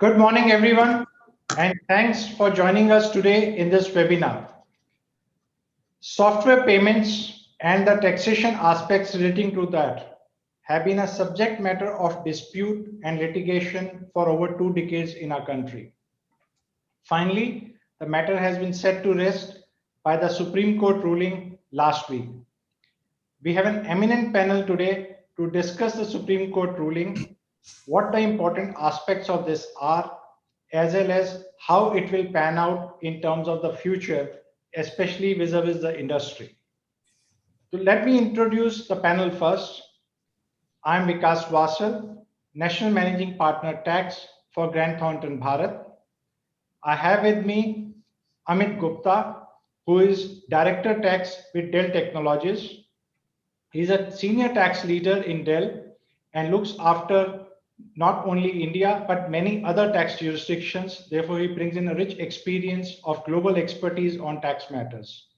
Good morning, everyone, and thanks for joining us today in this webinar. Software payments and the taxation aspects relating to that have been a subject matter of dispute and litigation for over 2 decades in our country. Finally, the matter has been set to rest by the Supreme Court ruling last week. We have an eminent panel today to discuss the Supreme Court ruling, what the important aspects of this are, as well as how it will pan out in terms of the future, especially vis-a-vis the industry. So let me introduce the panel first. I'm Vikas Vasal, National Managing Partner Tax for Grant Thornton Bharat. I have with me Amit Gupta, who is Director Tax with Dell Technologies. He's a senior tax leader in Dell and looks after not only India, but many other tax jurisdictions. Therefore, he brings in a rich experience of global expertise on tax matters.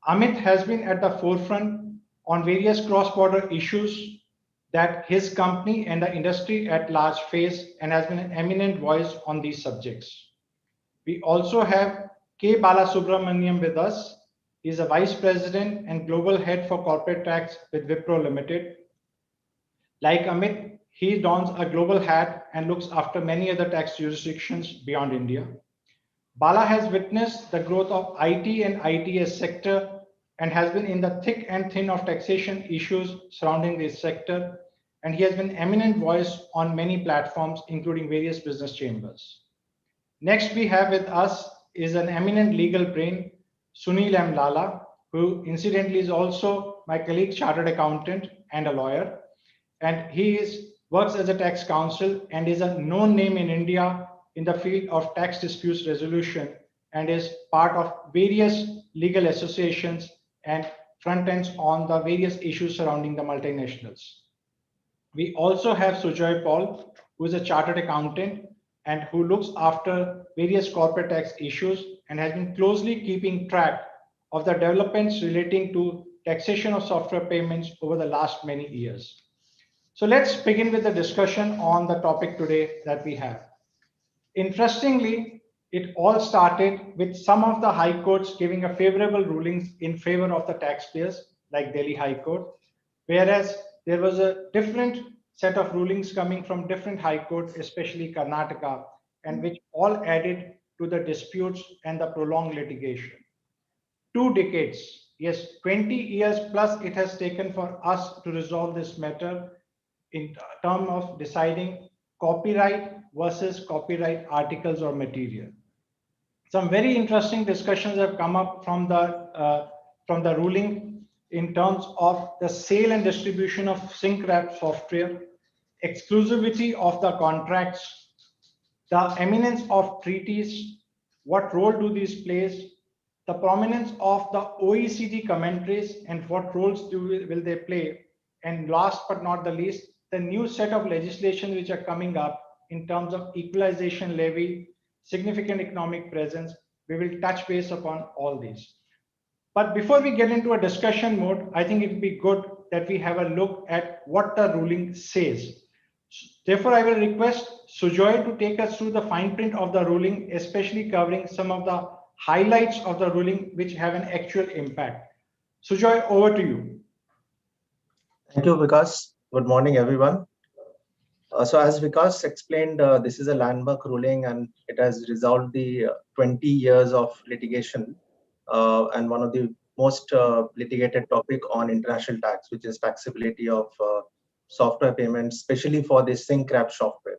Amit has been at the forefront on various cross-border issues that his company and the industry at large face and has been an eminent voice on these subjects. We also have K. Balasubramaniam with us. He is a Vice President and Global Head for Corporate Tax with Wipro Limited. Like Amit, he dons a global hat and looks after many other tax jurisdictions beyond India. Bala has witnessed the growth of IT and ITS sector and has been in the thick and thin of taxation issues surrounding this sector. And he has been eminent voice on many platforms, including various business chambers. Next, we have with us is an eminent legal brain, Sunil M. Lala, who incidentally is also my colleague, chartered accountant and a lawyer. And works as a tax counsel and is a known name in India in the field of tax disputes resolution and is part of various legal associations and front ends on the various issues surrounding the multinationals. We also have Sujoy Paul, who is a chartered accountant and who looks after various corporate tax issues and has been closely keeping track of the developments relating to taxation of software payments over the last many years. So let's begin with the discussion on the topic today that we have. Interestingly, it all started with some of the high courts giving a favorable rulings in favor of the taxpayers, like Delhi High Court, whereas there was a different set of rulings coming from different high courts, especially Karnataka, and which all added to the disputes and the prolonged litigation. 2 decades, yes, 20 years plus it has taken for us to resolve this matter in terms of deciding copyright versus copyright articles or material. Some very interesting discussions have come up from the ruling in terms of the sale and distribution of shrink wrap software, exclusivity of the contracts, the eminence of treaties, what role do these play, the prominence of the OECD commentaries and what roles will they play, and last but not the least, the new set of legislation which are coming up in terms of equalization levy, significant economic presence. We will touch base upon all these. But before we get into a discussion mode, I think it would be good that we have a look at what the ruling says. Therefore, I will request Sujoy to take us through the fine print of the ruling, especially covering some of the highlights of the ruling which have an actual impact. Sujoy, over to you. Thank you, Vikas. Good morning, everyone. So as Vikas explained, this is a landmark ruling and it has resolved the 20 years of litigation and one of the most litigated topic on international tax, which is taxability of software payments, especially for the shrink wrap software.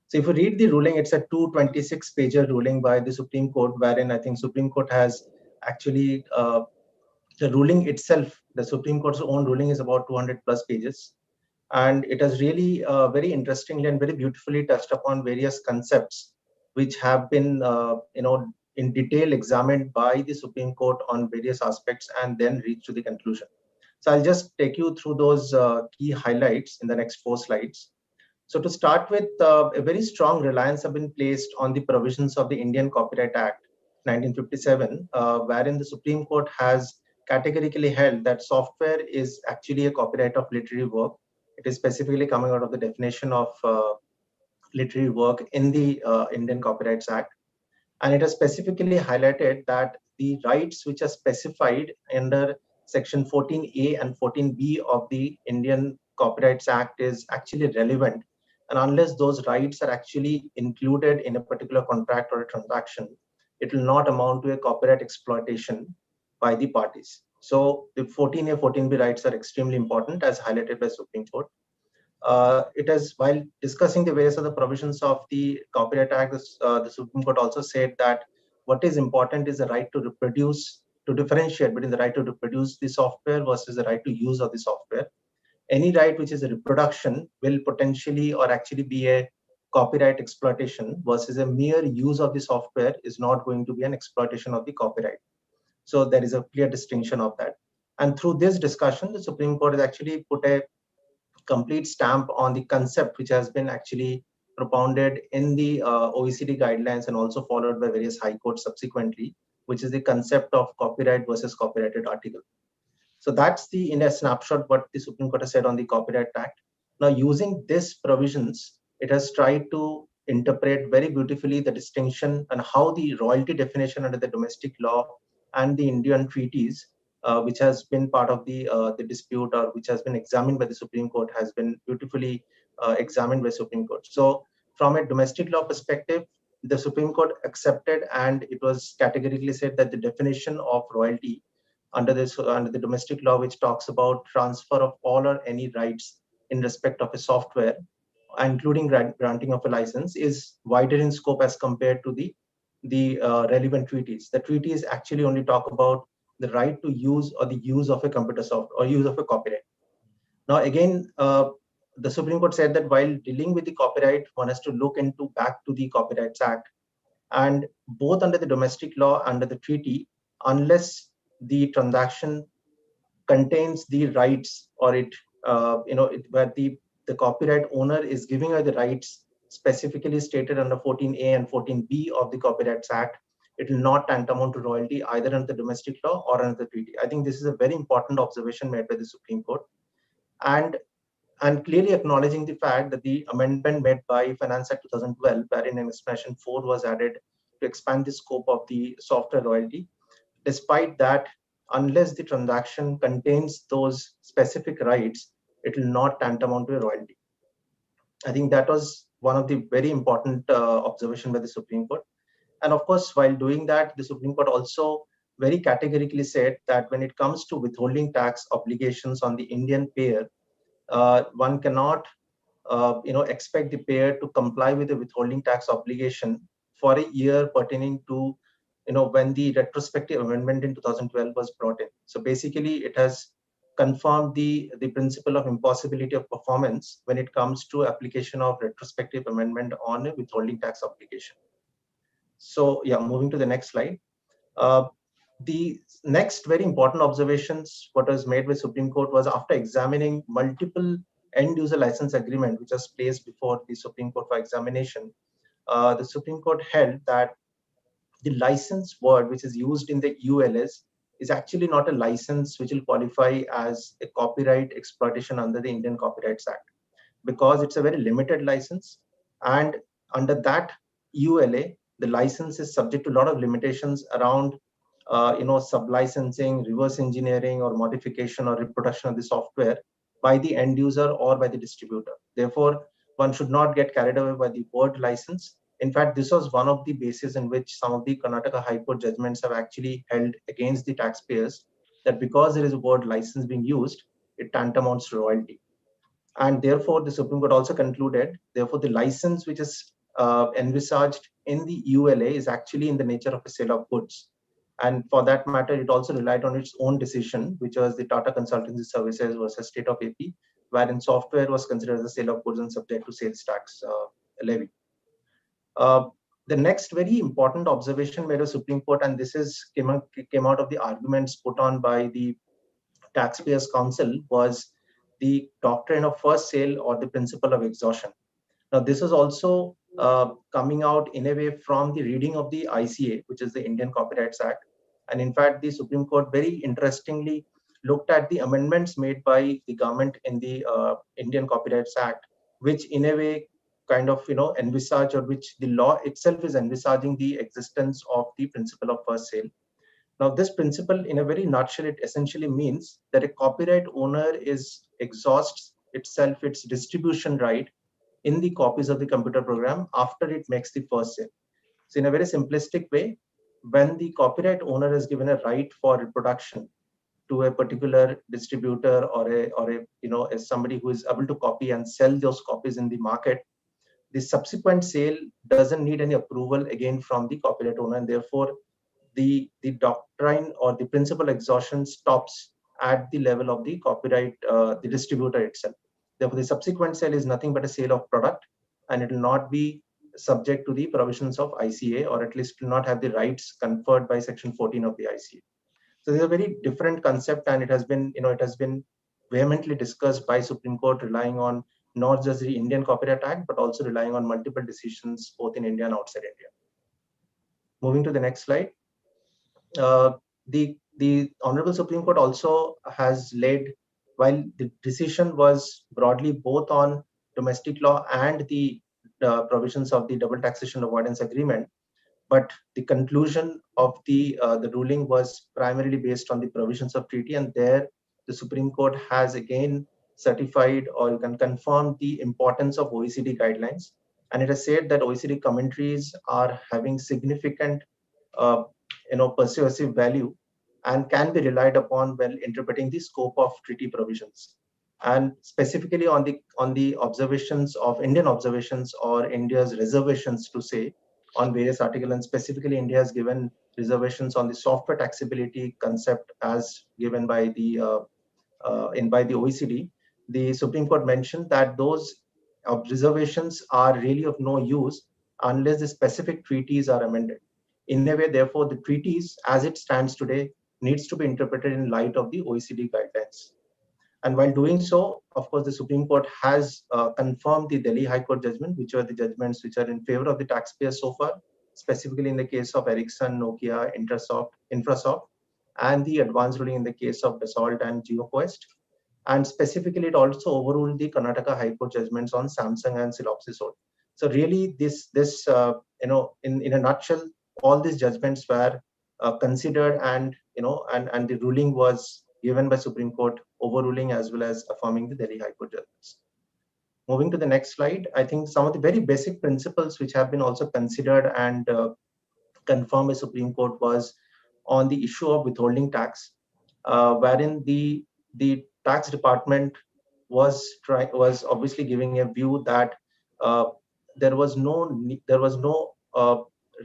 So if you read the ruling, it's a 226-pager ruling by the Supreme Court, wherein I think Supreme Court has actually, the ruling itself, the Supreme Court's own ruling is about 200 plus pages. And it has really very interestingly and very beautifully touched upon various concepts which have been, in detail examined by the Supreme Court on various aspects and then reached to the conclusion. So I'll just take you through those key highlights in the next 4 slides. So to start with, a very strong reliance have been placed on the provisions of the Indian Copyright Act 1957, wherein the Supreme Court has categorically held that software is actually a copyright of literary work. It is specifically coming out of the definition of literary work in the Indian Copyrights Act. And it has specifically highlighted that the rights which are specified under Section 14A and 14B of the Indian Copyrights Act is actually relevant. And unless those rights are actually included in a particular contract or a transaction, it will not amount to a copyright exploitation by the parties. So the 14A, 14B rights are extremely important, as highlighted by Supreme Court. It is, while discussing the various other provisions of the Copyright Act, the Supreme Court also said that what is important is the right to reproduce, to differentiate between the right to reproduce the software versus the right to use of the software. Any right which is a reproduction will potentially or actually be a copyright exploitation, versus a mere use of the software is not going to be an exploitation of the copyright. So there is a clear distinction of that. And through this discussion, the Supreme Court has actually put a complete stamp on the concept which has been actually propounded in the OECD guidelines and also followed by various high courts subsequently, which is the concept of copyright versus copyrighted article. So that's the, in a snapshot, what the Supreme Court has said on the Copyright Act. Now, using these provisions, it has tried to interpret very beautifully the distinction and how the royalty definition under the domestic law and the Indian treaties, which has been part of the dispute, or which has been examined by the Supreme Court, has been beautifully examined by Supreme Court. So from a domestic law perspective, the Supreme Court accepted, and it was categorically said that the definition of royalty under the domestic law, which talks about transfer of all or any rights in respect of a software, including granting of a license, is wider in scope as compared to the relevant treaties. The treaties actually only talk about the right to use or the use of a computer software or use of a copyright. Now, again, the Supreme Court said that while dealing with the copyright, one has to look into back to the Copyrights Act, and both under the domestic law, under the treaty, unless the transaction contains the rights, or it where the copyright owner is giving her the rights specifically stated under 14A and 14B of the Copyrights Act, it will not tantamount to royalty either under the domestic law or under the treaty. I think this is a very important observation made by the Supreme Court, and clearly acknowledging the fact that the amendment made by Finance Act 2012, wherein an expression 4 was added to expand the scope of the software royalty. Despite that, unless the transaction contains those specific rights, it will not tantamount to a royalty. I think that was one of the very important observation by the Supreme Court. And of course, while doing that, the Supreme Court also very categorically said that when it comes to withholding tax obligations on the Indian payer, one cannot expect the payer to comply with the withholding tax obligation for a year pertaining to when the retrospective amendment in 2012 was brought in. So basically, it has confirmed the principle of impossibility of performance when it comes to application of retrospective amendment on a withholding tax obligation. So yeah, moving to the next slide. The next very important observations what was made by Supreme Court was, after examining multiple end user license agreement which was placed before the Supreme Court for examination, the Supreme Court held that the license word which is used in the ULS is actually not a license which will qualify as a copyright exploitation under the Indian Copyrights Act, because it's a very limited license, and under that ULA, the license is subject to a lot of limitations around sub-licensing, reverse engineering, or modification or reproduction of the software by the end user or by the distributor. Therefore, one should not get carried away by the word license. In fact, this was one of the bases in which some of the Karnataka High Court judgments have actually held against the taxpayers, that because there is a word license being used, it tantamounts to royalty. And therefore, the Supreme Court also concluded, therefore, the license which is envisaged in the ULA is actually in the nature of a sale of goods. And for that matter, it also relied on its own decision, which was the Tata Consultancy Services versus State of AP, wherein software was considered as a sale of goods and subject to sales tax levy. The next very important observation made by Supreme Court, and this came out of the arguments put on by the Taxpayers Council, was the doctrine of first sale or the principle of exhaustion. Now, this is also coming out in a way from the reading of the ICA, which is the Indian Copyrights Act. And in fact, the Supreme Court very interestingly looked at the amendments made by the government in the Indian Copyrights Act, which in a way kind of envisage, or which the law itself is envisaging the existence of the principle of first sale. Now, this principle, in a very nutshell, it essentially means that a copyright owner exhausts itself its distribution right in the copies of the computer program after it makes the first sale. So in a very simplistic way, when the copyright owner is given a right for reproduction to a particular distributor, or as somebody who is able to copy and sell those copies in the market, the subsequent sale doesn't need any approval again from the copyright owner, and therefore the doctrine or the principal exhaustion stops at the level of the copyright, the distributor itself. Therefore, the subsequent sale is nothing but a sale of product, and it will not be subject to the provisions of ICA, or at least will not have the rights conferred by Section 14 of the ICA. So this is a very different concept, and it has been vehemently discussed by Supreme Court, relying on not just the Indian Copyright Act, but also relying on multiple decisions both in India and outside India. Moving to the next slide. The Honorable Supreme Court also has laid, while the decision was broadly both on domestic law and the provisions of the Double Taxation Avoidance Agreement, but the conclusion of the ruling was primarily based on the provisions of treaty, and there the Supreme Court has again certified, or you can confirm, the importance of OECD guidelines, and it has said that OECD commentaries are having significant persuasive value and can be relied upon when interpreting the scope of treaty provisions. And specifically on the observations of Indian observations, or India's reservations to say on various articles, and specifically India has given reservations on the software taxability concept as given by the OECD. The Supreme Court mentioned that those reservations are really of no use unless the specific treaties are amended. In a way, therefore, the treaties as it stands today needs to be interpreted in light of the OECD guidelines. And while doing so, of course, the Supreme Court has confirmed the Delhi High Court judgment, which are the judgments which are in favor of the taxpayers so far, specifically in the case of Ericsson, Nokia, Infrasoft, and the advance ruling in the case of Dassault and GeoQuest. And specifically, it also overruled the Karnataka High Court judgments on Samsung and Synopsys. So really, in a nutshell, all these judgments were considered, and the ruling was given by Supreme Court, overruling as well as affirming the Delhi High Court judgments. Moving to the next slide, I think some of the very basic principles which have been also considered and confirmed by Supreme Court was on the issue of withholding tax, wherein the tax department was obviously giving a view that there was no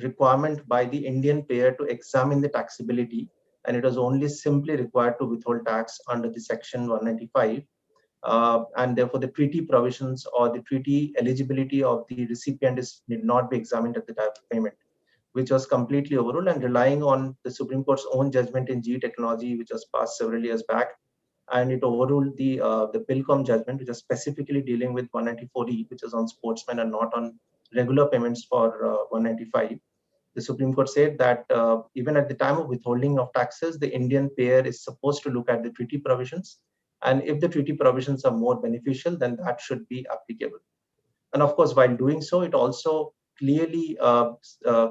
requirement by the Indian payer to examine the taxability, and it was only simply required to withhold tax under the Section 195, and therefore the treaty provisions or the treaty eligibility of the recipient need not be examined at the time of payment, which was completely overruled. And relying on the Supreme Court's own judgment in GE Technology, which was passed several years back, and it overruled the Pilcom judgment, which is specifically dealing with 194E, which is on sportsmen and not on regular payments for 195. The Supreme Court said that even at the time of withholding of taxes, the Indian payer is supposed to look at the treaty provisions, and if the treaty provisions are more beneficial, then that should be applicable. And of course, while doing so, it also clearly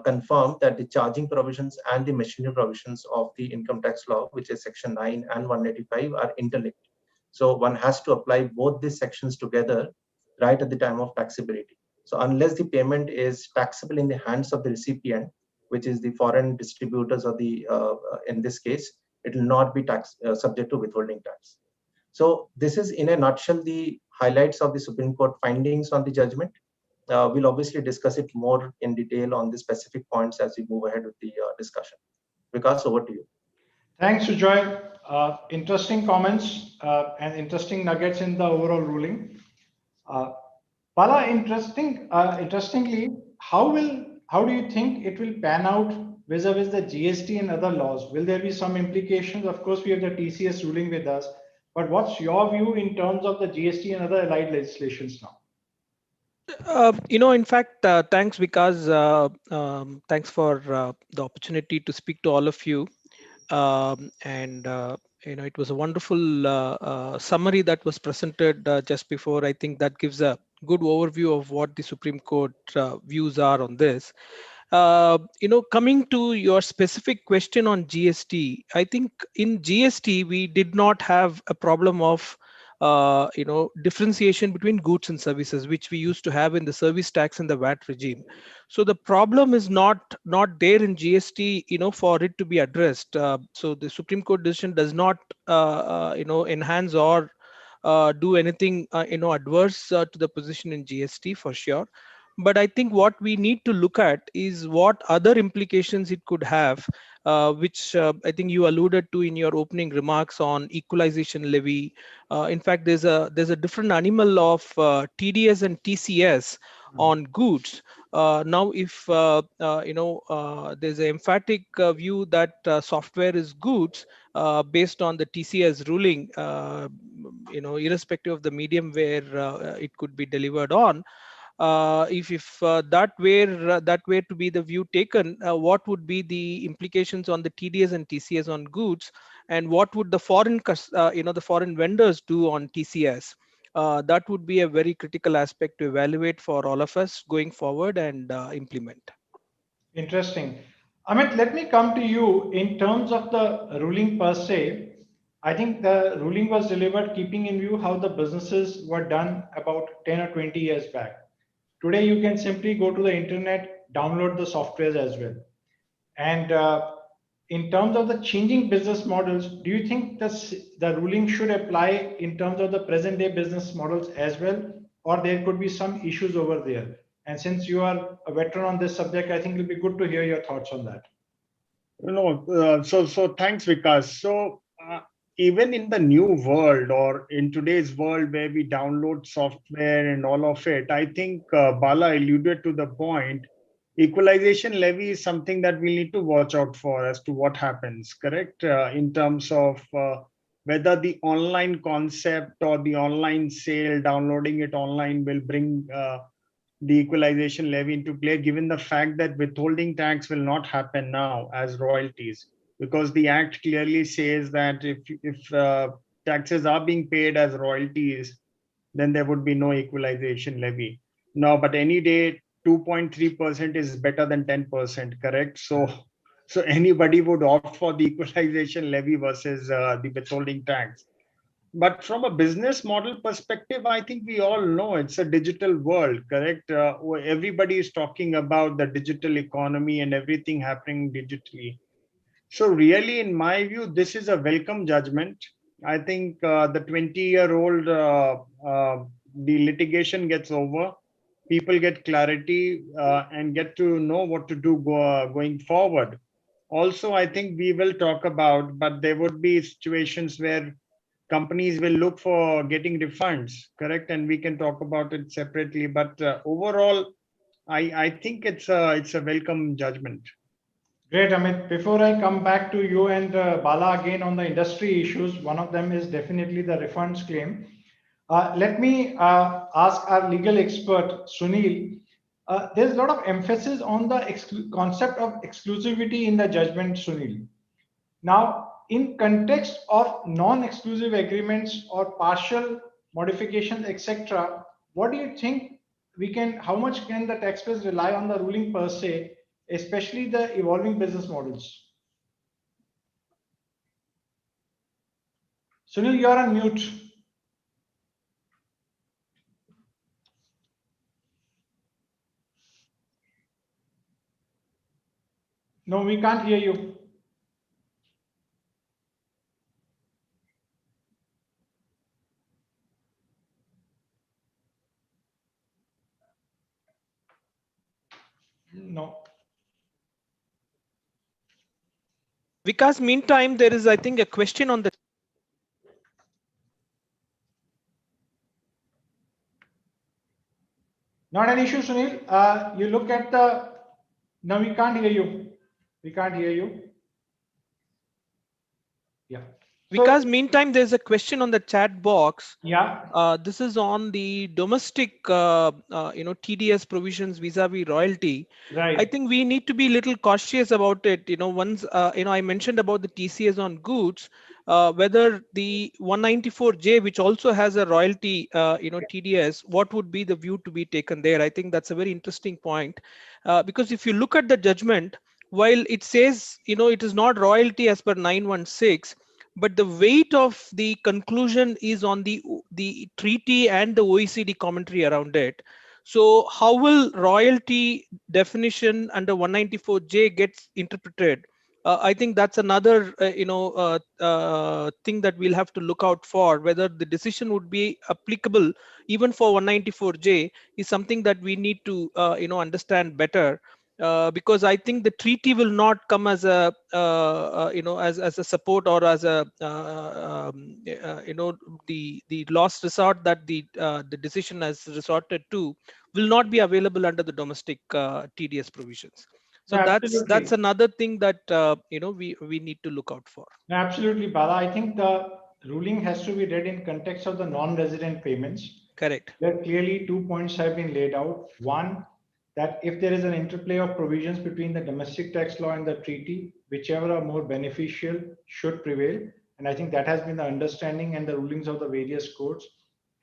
confirmed that the charging provisions and the machinery provisions of the income tax law, which is Section 9 and 185, are interlinked. So one has to apply both these sections together right at the time of taxability. So unless the payment is taxable in the hands of the recipient, which is the foreign distributors or the in this case, it will not be subject to withholding tax. So this is in a nutshell the highlights of the Supreme Court findings on the judgment. We'll obviously discuss it more in detail on the specific points as we move ahead with the discussion. Vikas, over to you. Thanks, Sujoy. Interesting comments and interesting nuggets in the overall ruling. Bala, interestingly, how do you think it will pan out vis-a-vis the GST and other laws? Will there be some implications? Of course, we have the TCS ruling with us, but what's your view in terms of the GST and other allied legislations now? In fact, thanks, Vikas. Thanks for the opportunity to speak to all of you. It was a wonderful summary that was presented just before. I think that gives a good overview of what the Supreme Court views are on this. Coming to your specific question on GST, I think in GST we did not have a problem of differentiation between goods and services, which we used to have in the service tax and the VAT regime. So the problem is not there in GST, for it to be addressed. So the Supreme Court decision does not, enhance or do anything, adverse to the position in GST for sure. But I think what we need to look at is what other implications it could have, which I think you alluded to in your opening remarks on equalization levy. In fact, there's a different animal of TDS and TCS on goods. Now, if there's an emphatic view that software is goods based on the TCS ruling, irrespective of the medium where it could be delivered on. If that were to be the view taken, what would be the implications on the TDS and TCS on goods, and what would the the foreign vendors do on TCS? That would be a very critical aspect to evaluate for all of us going forward and implement. Interesting. Amit, let me come to you in terms of the ruling per se. I think the ruling was delivered keeping in view how the businesses were done about 10 or 20 years back. Today, you can simply go to the internet, download the softwares as well. And in terms of the changing business models, do you think the ruling should apply in terms of the present day business models as well, or there could be some issues over there? And since you are a veteran on this subject, I think it'll be good to hear your thoughts on that. So thanks, Vikas. So even in the new world, or in today's world where we download software and all of it, I think Bala alluded to the point. Equalization levy is something that we need to watch out for as to what happens, correct? In terms of whether the online concept or the online sale, downloading it online will bring the equalization levy into play, given the fact that withholding tax will not happen now as royalties, because the act clearly says that if taxes are being paid as royalties, then there would be no equalization levy. No, but any day 2.3% is better than 10%, correct? So anybody would opt for the equalization levy versus the withholding tax. But from a business model perspective, I think we all know it's a digital world, correct? Everybody is talking about the digital economy and everything happening digitally. So really, in my view, this is a welcome judgment. I think the 20-year-old, the litigation gets over, people get clarity and get to know what to do going forward. Also, I think we will talk about, but there would be situations where companies will look for getting refunds, correct? And we can talk about it separately. But overall, I think it's a welcome judgment. Great, Amit. Before I come back to you and Bala again on the industry issues, one of them is definitely the refunds claim. Let me ask our legal expert, Sunil. There's a lot of emphasis on the concept of exclusivity in the judgment, Sunil. Now, in context of non-exclusive agreements or partial modifications, etc., what do you think how much can the taxpayers rely on the ruling per se, especially the evolving business models? Sunil, you are on mute. No, we can't hear you. No. Vikas, meantime, there is, I think, a question on the. Not an issue, Sunil. You look at the. No, we can't hear you. We can't hear you. Yeah. Because meantime, there's a question on the chat box. Yeah, This is on the domestic, TDS provisions vis-a-vis royalty. I right. think we need to be a little cautious about it. Once, I mentioned about the TCS on goods, whether the 194J, which also has a royalty, TDS, what would be the view to be taken there? I think that's a very interesting point, because if you look at the judgment, while it says, it is not royalty as per 916, but the weight of the conclusion is on the treaty and the OECD commentary around it. So how will royalty definition under 194J gets interpreted? I think that's another thing that we'll have to look out for. Whether the decision would be applicable even for 194J is something that we need to understand better. Because I think the treaty will not come as a as a support, or as a the last resort that the decision has resorted to will not be available under the domestic TDS provisions. No, So that's absolutely. another thing that we need to look out for. No, absolutely, Bala. I think the ruling has to be read in context of the non-resident payments. Correct. There clearly 2 points have been laid out. One, that if there is an interplay of provisions between the domestic tax law and the treaty, whichever are more beneficial should prevail. And I think that has been the understanding and the rulings of the various courts.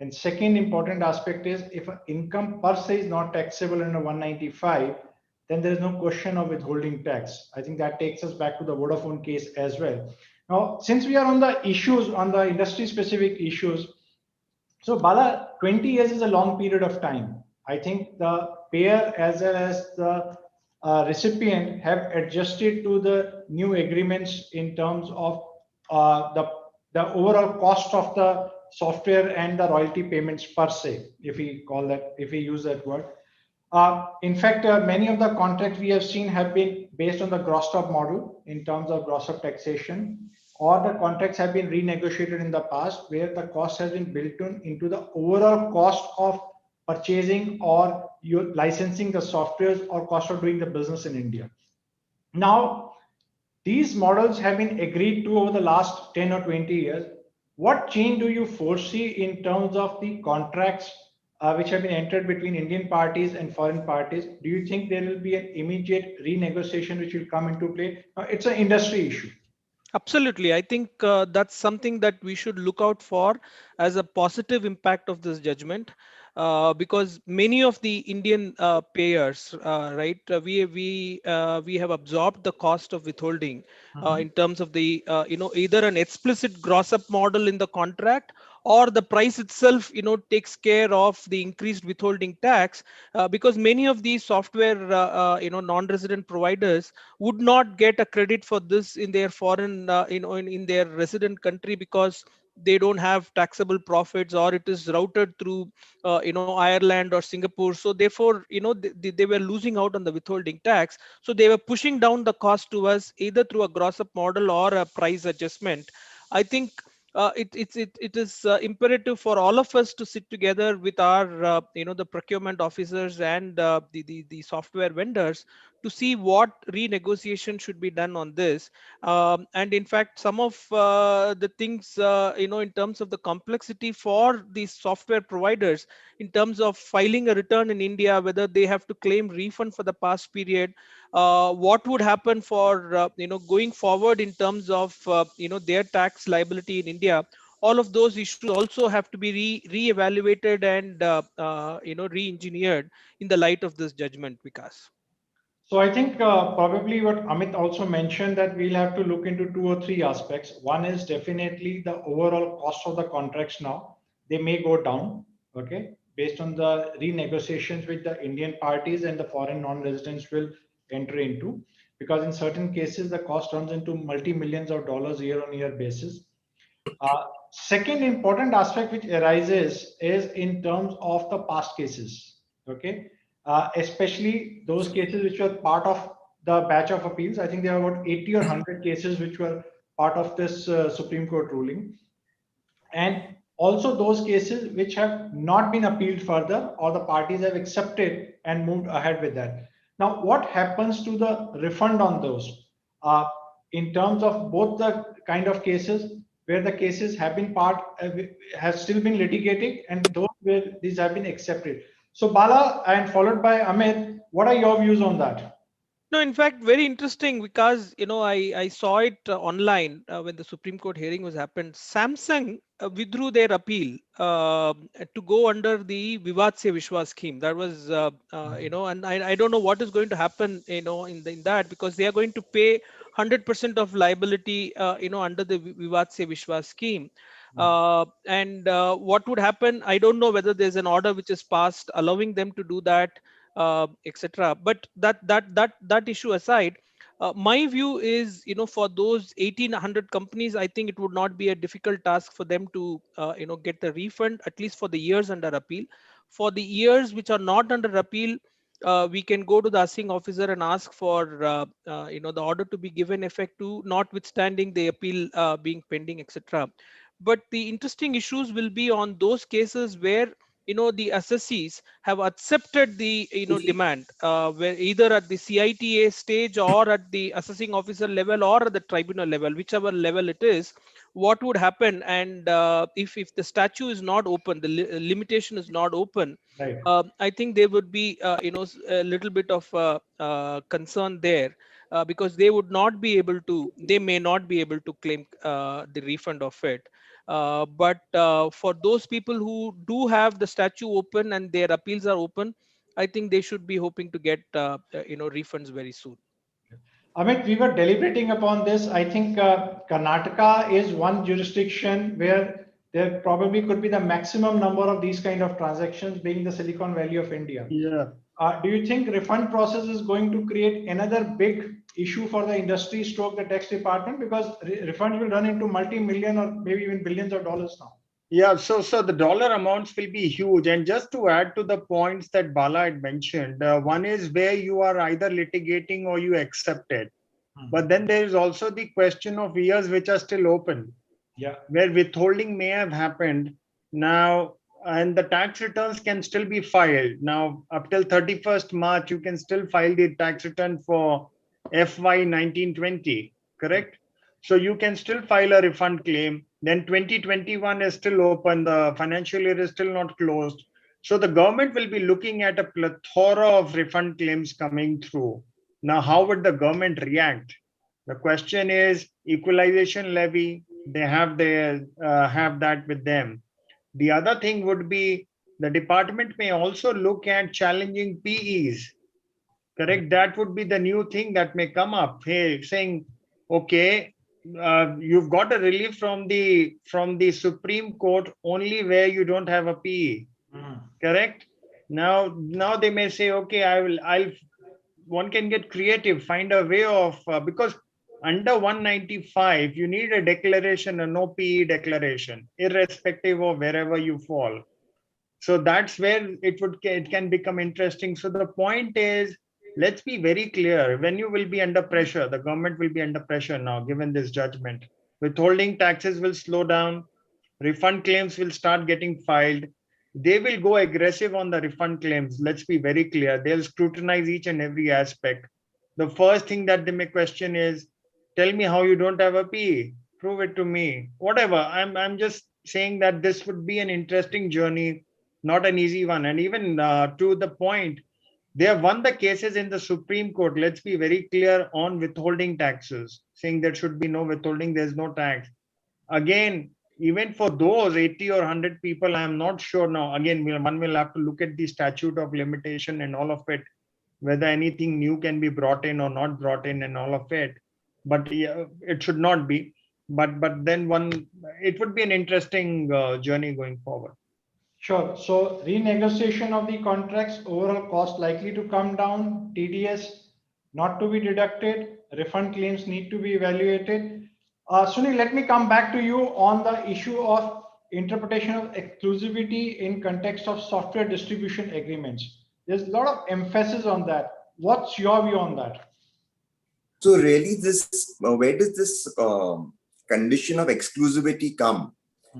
And second important aspect is, if an income per se is not taxable under 195, then there is no question of withholding tax. I think that takes us back to the Vodafone case as well. Now, since we are on the issues, on the industry specific issues, so Bala, 20 years is a long period of time. I think the payer as well as the recipient have adjusted to the new agreements in terms of the overall cost of the software and the royalty payments per se, if we call that, if we use that word. In fact, many of the contracts we have seen have been based on the gross up model in terms of gross up taxation, or the contracts have been renegotiated in the past where the cost has been built into the overall cost of purchasing or you licensing the softwares or cost of doing the business in India. Now, these models have been agreed to over the last 10 or 20 years. What change do you foresee in terms of the contracts which have been entered between Indian parties and foreign parties? Do you think there will be an immediate renegotiation which will come into play? It's an industry issue. Absolutely. I think that's something that we should look out for as a positive impact of this judgment, because many of the Indian payers, right, we have absorbed the cost of withholding in terms of the either an explicit gross up model in the contract, or the price itself takes care of the increased withholding tax, because many of these software non-resident providers would not get a credit for this in their foreign in their resident country, because they don't have taxable profits, or it is routed through Ireland or Singapore. So therefore they were losing out on the withholding tax, so they were pushing down the cost to us either through a gross up model or a price adjustment. I think it is imperative for all of us to sit together with our the procurement officers and the software vendors to see what renegotiation should be done on this. And in fact, some of the things in terms of the complexity for these software providers, in terms of filing a return in India, whether they have to claim refund for the past period, what would happen for going forward in terms of their tax liability in India. All of those issues also have to be re-evaluated and re-engineered in the light of this judgment, Vikas. So I think probably what Amit also mentioned, that we'll have to look into 2 or 3 aspects. One is definitely the overall cost of the contracts now. They may go down, okay, based on the renegotiations which the Indian parties and the foreign non-residents will enter into, because in certain cases the cost runs into multi-millions of dollars year-on-year basis. Second important aspect which arises is in terms of the past cases, okay, especially those cases which were part of the batch of appeals. I think there are about 80 or 100 cases which were part of this Supreme Court ruling, and also those cases which have not been appealed further, or the parties have accepted and moved ahead with that. Now, what happens to the refund on those? In terms of both the kind of cases, where the cases have been have still been litigated, and those where these have been accepted. So Bala, and followed by Amit, what are your views on that? No, in fact, very interesting because I saw it online when the Supreme Court hearing was happened. Samsung withdrew their appeal to go under the Vivad Se Vishwas scheme. That was and I don't know what is going to happen in that, because they are going to pay 100% of liability under the Vivad Se Vishwas scheme. And what would happen? I don't know whether there's an order which is passed allowing them to do that, etc. But that issue aside, my view is, for those 1,800 companies, I think it would not be a difficult task for them to get the refund, at least for the years under appeal. For the years which are not under appeal, we can go to the assessing officer and ask for the order to be given effect to, notwithstanding the appeal being pending, etc. But the interesting issues will be on those cases where the assessees have accepted the demand, where either at the CITA stage or at the assessing officer level or at the tribunal level, whichever level it is. What would happen? And if the statute is not open, the limitation is not open, Right. I think there would be a little bit of concern there, because they may not be able to claim the refund of it. But for those people who do have the statute open and their appeals are open, I think they should be hoping to get refunds very soon. Amit, we were deliberating upon this. I think Karnataka is one jurisdiction where there probably could be the maximum number of these kind of transactions, being the Silicon Valley of India. Yeah. Do you think refund process is going to create another big issue for the industry stroke the tax department? Because refunds will run into multi-million or maybe even billions of dollars now. Yeah, so the dollar amounts will be huge. And just to add to the points that Bala had mentioned, one is where you are either litigating or you accept it. But then there is also the question of years which are still open. Yeah. Where withholding may have happened now, and the tax returns can still be filed. Now, up till 31st March, you can still file the tax return for FY 1920, correct? So you can still file a refund claim. Then 2021 is still open. The financial year is still not closed. So the government will be looking at a plethora of refund claims coming through. Now, how would the government react? The question is equalization levy. They have that with them. The other thing would be the department may also look at challenging PEs. Correct. That would be the new thing that may come up. Hey, saying, okay, you've got a relief from the Supreme Court only where you don't have a PE. Correct. Now they may say, okay, one can get creative, find a way of because under 195 you need a declaration, a no PE declaration, irrespective of wherever you fall. So that's where it can become interesting. So the point is, let's be very clear. When you will be under pressure, the government will be under pressure now, given this judgment. Withholding taxes will slow down. Refund claims will start getting filed. They will go aggressive on the refund claims. Let's be very clear. They'll scrutinize each and every aspect. The first thing that they may question is, tell me how you don't have a PE. Prove it to me. Whatever. I'm just saying that this would be an interesting journey, not an easy one. And even to the point, they have won the cases in the Supreme Court. Let's be very clear on withholding taxes, saying there should be no withholding, there's no tax. Again, even for those 80 or 100 people, I'm not sure now. Again, one will have to look at the statute of limitation and all of it, whether anything new can be brought in or not brought in and all of it. But yeah, it should not be. But then it would be an interesting journey going forward. Sure. So renegotiation of the contracts, overall cost likely to come down, TDS not to be deducted, refund claims need to be evaluated. Sunil, let me come back to you on the issue of interpretation of exclusivity in context of software distribution agreements. There's a lot of emphasis on that. What's your view on that? So really, where does this condition of exclusivity come?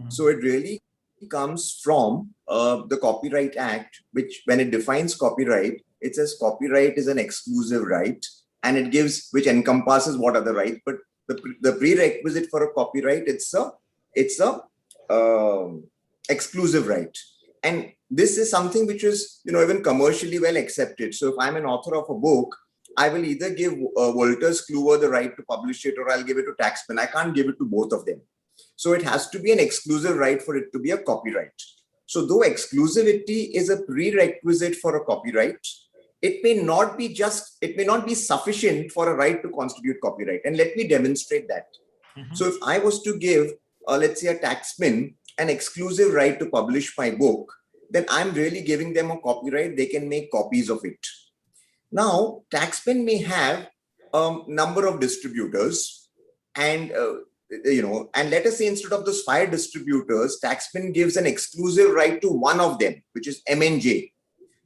So it really comes from the Copyright Act, which when it defines copyright, it says copyright is an exclusive right, and which encompasses what other rights. But the prerequisite for a copyright, it's a it's a exclusive right. And this is something which is, even commercially well accepted. So if I'm an author of a book, I will either give Wolters Kluwer the right to publish it, or I'll give it to Taxman. I can't give it to both of them. So it has to be an exclusive right for it to be a copyright. So though exclusivity is a prerequisite for a copyright, it may not be sufficient for a right to constitute copyright. And let me demonstrate that. So if I was to give, let's say, a Taxman an exclusive right to publish my book, then I'm really giving them a copyright. They can make copies of it. Now, Taxman may have a number of distributors, and and let us say instead of those 5 distributors, Taxman gives an exclusive right to one of them, which is M&J.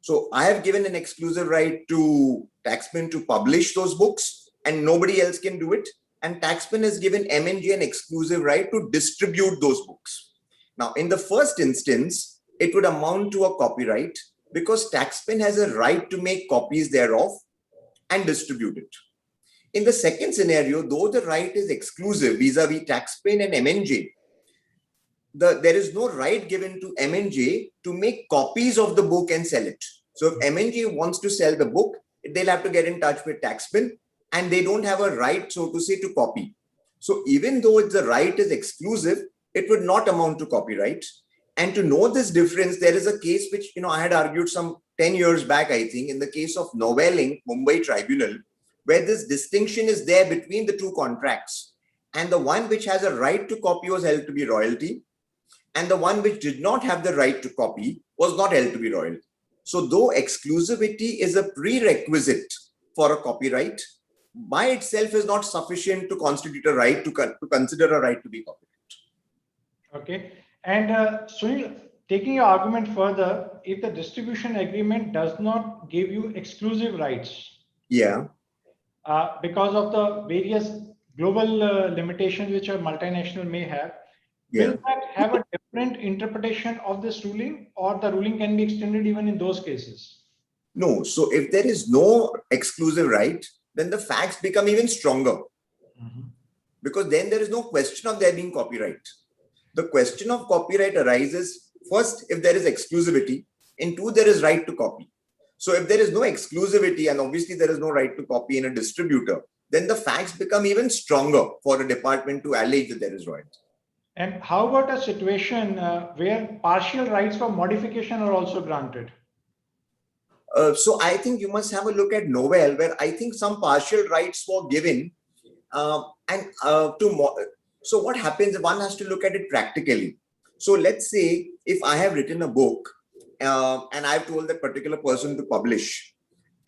So I have given an exclusive right to Taxman to publish those books, and nobody else can do it. And Taxman has given M&J an exclusive right to distribute those books. Now, in the first instance, it would amount to a copyright because Taxman has a right to make copies thereof and distribute it. In the second scenario, though the right is exclusive vis-a-vis Taxman and M&J, there is no right given to M&J to make copies of the book and sell it. So if M&J wants to sell the book, they'll have to get in touch with Taxman, and they don't have a right, so to say, to copy. So even though the right is exclusive, it would not amount to copyright. And to know this difference, there is a case which, I had argued some 10 years back, I think, in the case of Novell Inc., Mumbai Tribunal, where this distinction is there between the two contracts. And the one which has a right to copy was held to be royalty, and the one which did not have the right to copy was not held to be royalty. So though exclusivity is a prerequisite for a copyright, by itself is not sufficient to constitute a right to consider a right to be copyright. Okay. And Sunil, taking your argument further, if the distribution agreement does not give you exclusive rights, yeah, because of the various global limitations which a multinational may have, yeah. will that have a different interpretation of this ruling, or the ruling can be extended even in those cases? No. So if there is no exclusive right, then the facts become even stronger. Because then there is no question of there being copyright. The question of copyright arises first if there is exclusivity, and 2, there is right to copy. So if there is no exclusivity, and obviously there is no right to copy in a distributor, then the facts become even stronger for a department to allege that there is royalty. And how about a situation where partial rights for modification are also granted? So I think you must have a look at Novell, where I think some partial rights were given. So what happens, one has to look at it practically. So let's say if I have written a book and I've told that particular person to publish,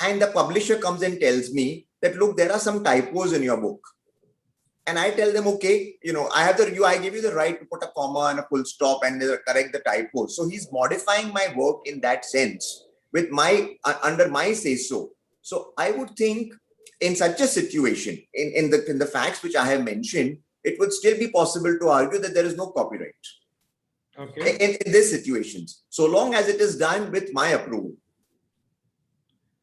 and the publisher comes and tells me that, look, there are some typos in your book. And I tell them, okay, I give you the right to put a comma and a full stop and correct the typos. So he's modifying my work in that sense with under my say so. So I would think in such a situation, in the facts which I have mentioned, it would still be possible to argue that there is no copyright. Okay. In these situations, so long as it is done with my approval.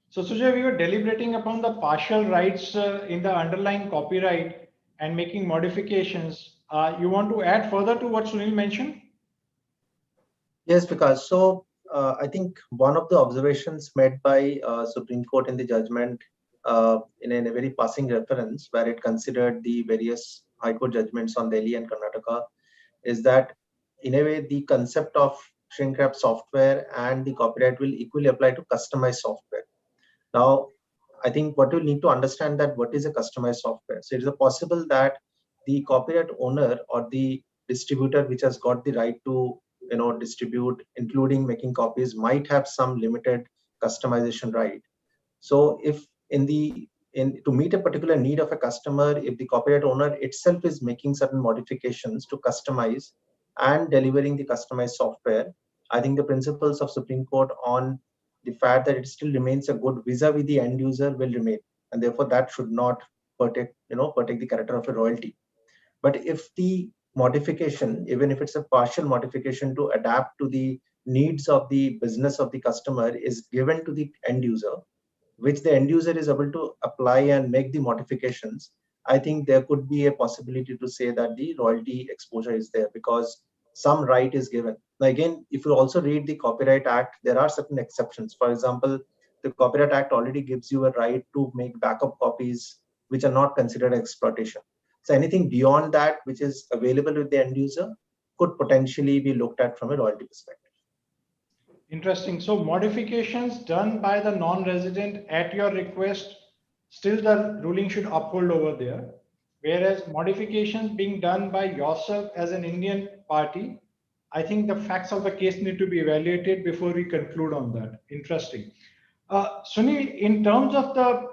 So Sujay, we were deliberating upon the partial rights in the underlying copyright and making modifications. You want to add further to what Sunil mentioned? Yes, because so I think one of the observations made by Supreme Court in the judgment in a very passing reference, where it considered the various High Court judgments on Delhi and Karnataka, is that in a way the concept of shrink wrap software and the copyright will equally apply to customized software. Now, I think what you need to understand that what is a customized software. So it is possible that the copyright owner or the distributor which has got the right to distribute, including making copies, might have some limited customization right. So if to meet a particular need of a customer, if the copyright owner itself is making certain modifications to customize and delivering the customized software, I think the principles of Supreme Court on the fact that it still remains a good vis-a-vis the end user will remain, and therefore that should not protect the character of a royalty. But if the modification, even if it's a partial modification to adapt to the needs of the business of the customer, is given to the end user, which the end user is able to apply and make the modifications, I think there could be a possibility to say that the royalty exposure is there because some right is given. Now, again, if you also read the Copyright Act, there are certain exceptions. For example, the Copyright Act already gives you a right to make backup copies which are not considered exploitation. So anything beyond that, which is available with the end user, could potentially be looked at from a royalty perspective. Interesting. So modifications done by the non-resident at your request, still the ruling should uphold over there. Whereas modifications being done by yourself as an Indian party, I think the facts of the case need to be evaluated before we conclude on that. Interesting. Sunil, in terms of the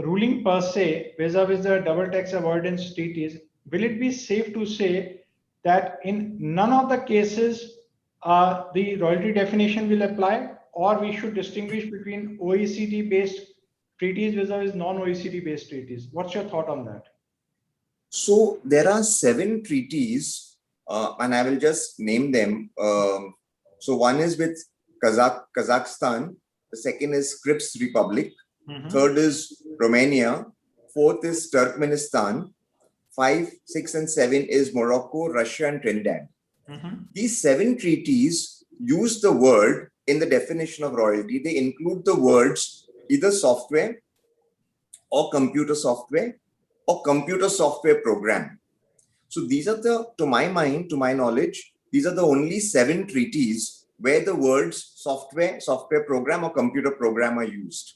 ruling per se, vis-a-vis the double tax avoidance treaties, will it be safe to say that in none of the cases the royalty definition will apply, or we should distinguish between OECD-based treaties vis-a-vis non-OECD-based treaties? What's your thought on that? So there are 7 treaties, and I will just name them. So one is with Kazakhstan, the second is Scripps Republic, third is Romania, fourth is Turkmenistan, 5, 6, and 7 is Morocco, Russia, and Trinidad. These 7 treaties use the word in the definition of royalty. They include the words either software or computer software or computer software program. So these are to my mind, to my knowledge, these are the only 7 treaties where the words software, software program, or computer program are used.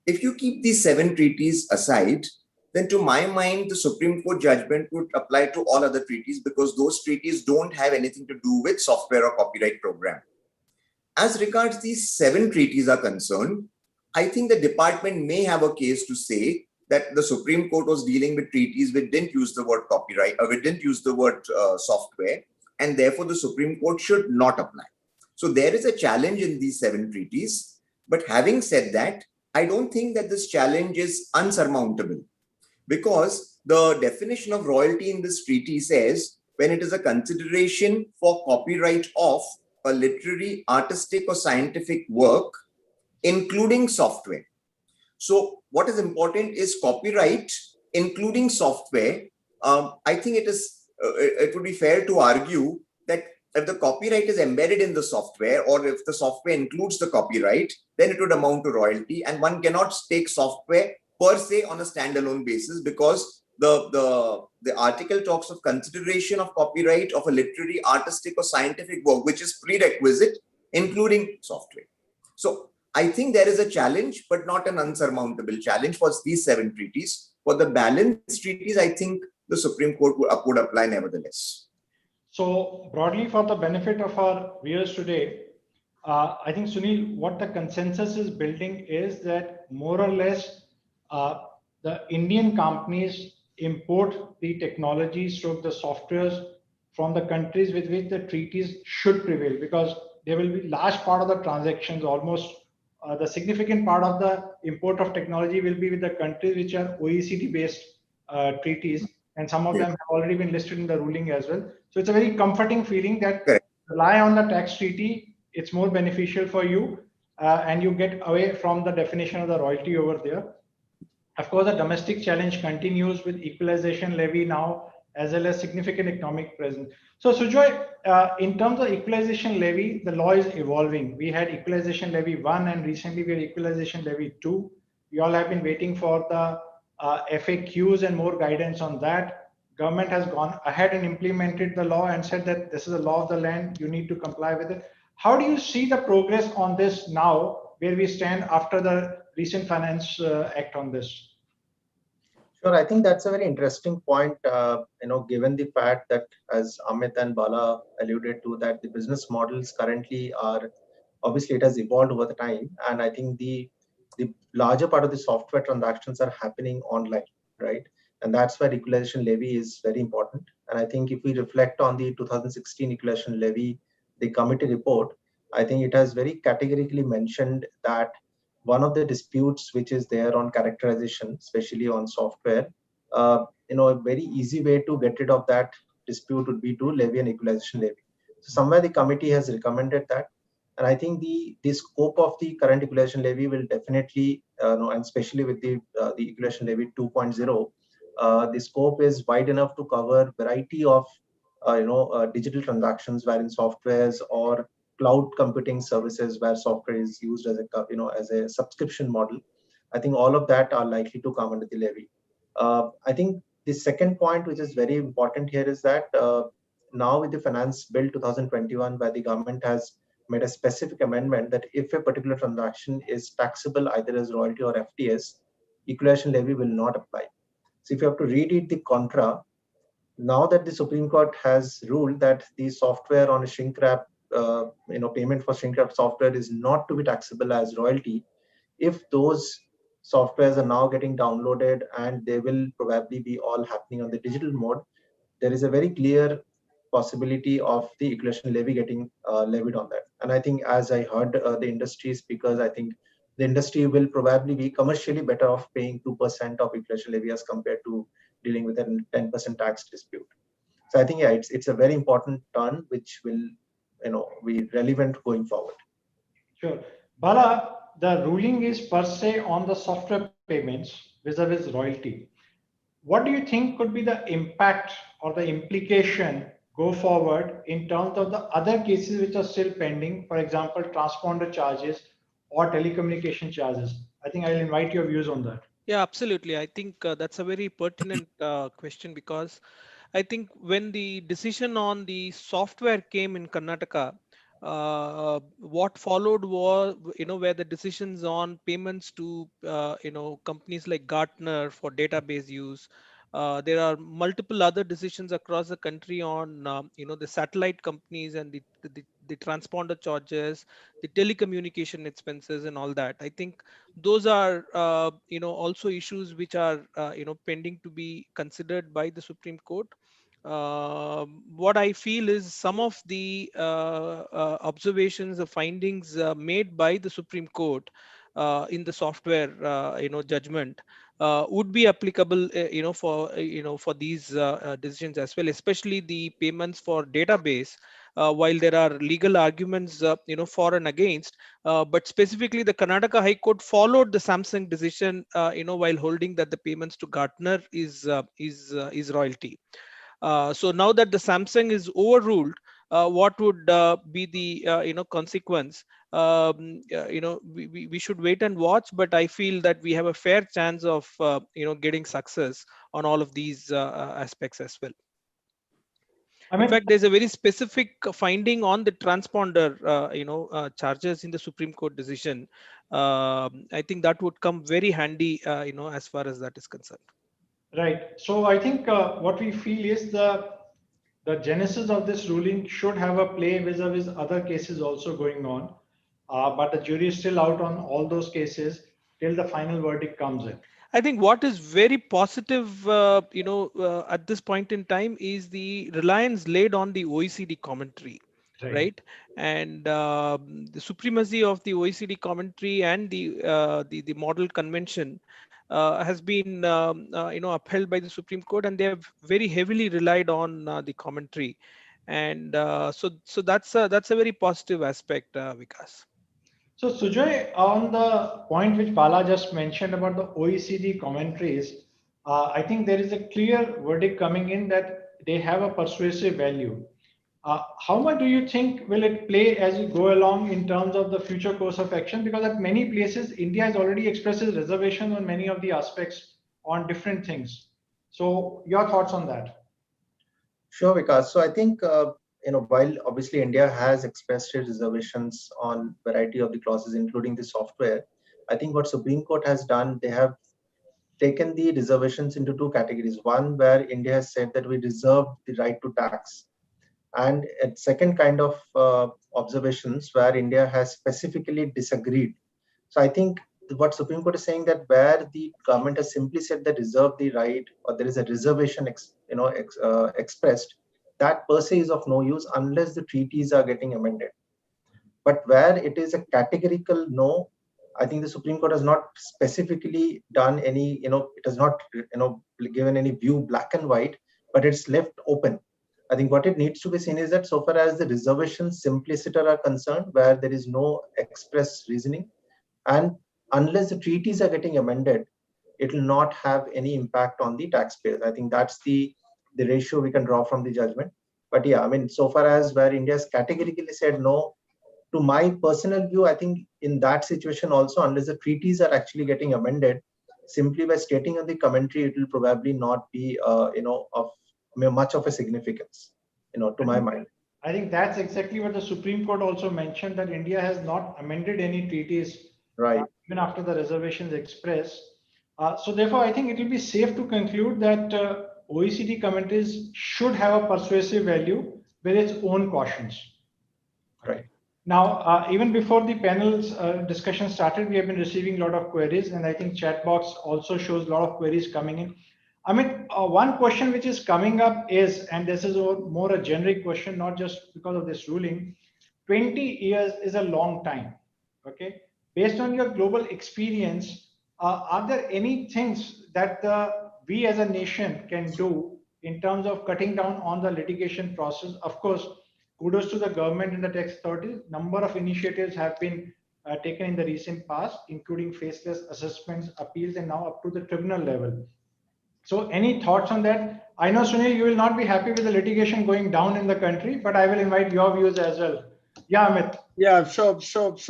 If you keep these 7 treaties aside, then to my mind, the Supreme Court judgment would apply to all other treaties because those treaties don't have anything to do with software or copyright program. As regards these 7 treaties are concerned, I think the department may have a case to say that the Supreme Court was dealing with treaties which didn't use the word copyright or which didn't use the word software, and therefore the Supreme Court should not apply. So there is a challenge in these 7 treaties. But having said that, I don't think that this challenge is unsurmountable, because the definition of royalty in this treaty says when it is a consideration for copyright of a literary, artistic, or scientific work, including software. So what is important is copyright, including software. I think it would be fair to argue that if the copyright is embedded in the software, or if the software includes the copyright, then it would amount to royalty. And one cannot take software per se on a standalone basis, because the article talks of consideration of copyright of a literary, artistic, or scientific work, which is prerequisite, including software. So I think there is a challenge, but not an unsurmountable challenge for these 7 treaties. For the balance treaties, I think the Supreme Court would apply nevertheless. So broadly, for the benefit of our viewers today, I think, Sunil, what the consensus is building is that more or less the Indian companies import the technologies, stroke the softwares from the countries with which the treaties should prevail, because there will be large part of the transactions, almost the significant part of the import of technology will be with the countries which are OECD based treaties, and some of them have already been listed in the ruling as well. So it's a very comforting feeling that rely on the tax treaty, it's more beneficial for you, and you get away from the definition of the royalty over there. Of course, the domestic challenge continues with equalization levy now, as well as significant economic presence. So Sujoy, in terms of equalization levy, the law is evolving. We had equalization levy 1, and recently we had equalization levy 2. We all have been waiting for the FAQs and more guidance on that. Government has gone ahead and implemented the law and said that this is a law of the land, you need to comply with it. How do you see the progress on this now, where we stand after the recent Finance Act on this? Sure, I think that's a very interesting point, given the fact that, as Amit and Bala alluded to, that the business models currently are, obviously it has evolved over the time. And I think the larger part of the software transactions are happening online, right? And that's where equalization levy is very important. And I think if we reflect on the 2016 equalization levy, the committee report, I think it has very categorically mentioned that one of the disputes which is there on characterization, especially on software, a very easy way to get rid of that dispute would be to levy an equalization levy. So somewhere the committee has recommended that. And I think the scope of the current equalization levy will definitely, and especially with the equalization levy 2.0, The scope is wide enough to cover variety of digital transactions wherein softwares or cloud computing services where software is used as a subscription model. I think all of that are likely to come under the levy. I think the second point, which is very important here, is that now with the Finance Bill 2021, where the government has made a specific amendment that if a particular transaction is taxable either as royalty or FTS, equalization levy will not apply. So if you have to read it the contra, now that the Supreme Court has ruled that the software on a shrink wrap, payment for shrink wrap software is not to be taxable as royalty, if those softwares are now getting downloaded and they will probably be all happening on the digital mode, there is a very clear possibility of the equalization levy getting levied on that. And I think, as I heard the industry speakers, I think the industry will probably be commercially better off paying 2% of equalization levy as compared to dealing with a 10% tax dispute. So I think, yeah, it's a very important turn which will be relevant going forward. Sure. Bala, the ruling is per se on the software payments vis-a-vis royalty. What do you think could be the impact or the implication go forward in terms of the other cases which are still pending, for example, transponder charges or telecommunication charges? I think I'll invite your views on that. Yeah, absolutely. I think that's a very pertinent question, because I think when the decision on the software came in Karnataka, what followed was, where the decisions on payments to, companies like Gartner for database use. There are multiple other decisions across the country on, the satellite companies and the transponder charges, the telecommunication expenses and all that. I think those are, also issues which are, pending to be considered by the Supreme Court. What I feel is some of the observations, the findings made by the Supreme Court in the software, judgment would be applicable, for these decisions as well, especially the payments for database. While there are legal arguments, for and against, but specifically the Karnataka High Court followed the Samsung decision, while holding that the payments to Gartner is royalty. So now that the Samsung is overruled, what would be the consequence? We should wait and watch, but I feel that we have a fair chance of getting success on all of these aspects as well. In fact, there's a very specific finding on the transponder, charges in the Supreme Court decision. I think that would come very handy, as far as that is concerned. Right. So I think what we feel is the genesis of this ruling should have a play vis-a-vis other cases also going on, but the jury is still out on all those cases till the final verdict comes in. I think what is very positive, at this point in time is the reliance laid on the OECD commentary, right? And the supremacy of the OECD commentary and the model convention has been, upheld by the Supreme Court, and they have very heavily relied on the commentary, and so that's a very positive aspect, Vikas. So Sujoy, on the point which Bala just mentioned about the OECD commentaries, I think there is a clear verdict coming in that they have a persuasive value. How much do you think will it play as you go along in terms of the future course of action? Because at many places, India has already expressed its reservation on many of the aspects on different things. So your thoughts on that? Sure, Vikas. So I think, while obviously India has expressed its reservations on variety of the clauses, including the software, I think what Supreme Court has done, they have taken the reservations into two categories. One, where India has said that we reserve the right to tax. And a second kind of observations where India has specifically disagreed. So I think what Supreme Court is saying, that where the government has simply said that reserve the right, or there is a reservation expressed, that per se is of no use unless the treaties are getting amended. But where it is a categorical no, I think the Supreme Court has not specifically done any, it has not, given any view black and white, but it's left open. I think what it needs to be seen is that so far as the reservations simpliciter are concerned, where there is no express reasoning, and unless the treaties are getting amended, it will not have any impact on the taxpayers. I think that's the ratio we can draw from the judgment. But yeah, I mean, so far as where India has categorically said no, to my personal view, I think in that situation also, unless the treaties are actually getting amended, simply by stating on the commentary, it will probably not be, of much of a significance, to my mind. I think that's exactly what the Supreme Court also mentioned, that India has not amended any treaties, Right. even after the reservations expressed. So therefore, I think it will be safe to conclude that OECD commentaries should have a persuasive value with its own cautions. Right. Now, even before the panel's discussion started, we have been receiving a lot of queries, and I think chat box also shows a lot of queries coming in. I mean, one question which is coming up is, and this is more a generic question, not just because of this ruling, 20 years is a long time, okay? Based on your global experience, are there any things that we as a nation can do in terms of cutting down on the litigation process? Of course, kudos to the government and the tax authorities. Number of initiatives have been taken in the recent past, including faceless assessments, appeals, and now up to the tribunal level. So any thoughts on that? I know, Sunil, you will not be happy with the litigation going down in the country, but I will invite your views as well. Yeah, Amit. Yeah, so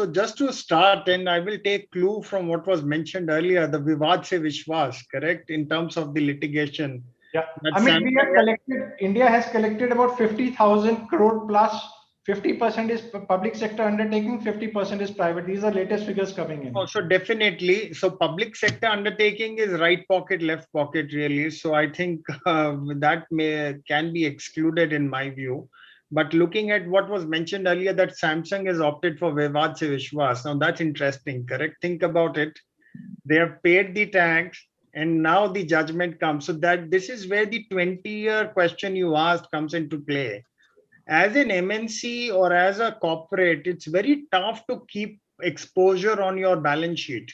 just to start, and I will take clue from what was mentioned earlier, the Vivad se Vishwas, correct, in terms of the litigation. Yeah, I mean, we have collected, India has collected about 50,000 crore plus. 50% is public sector undertaking, 50% is private. These are latest figures coming in. Oh, so definitely. So public sector undertaking is right pocket, left pocket, really. So I think that can be excluded in my view. But looking at what was mentioned earlier, that Samsung has opted for Vivad se Vishwas. Now that's interesting, correct? Think about it. They have paid the tax and now the judgment comes. So that this is where the 20-year question you asked comes into play. As an MNC or as a corporate, it's very tough to keep exposure on your balance sheet,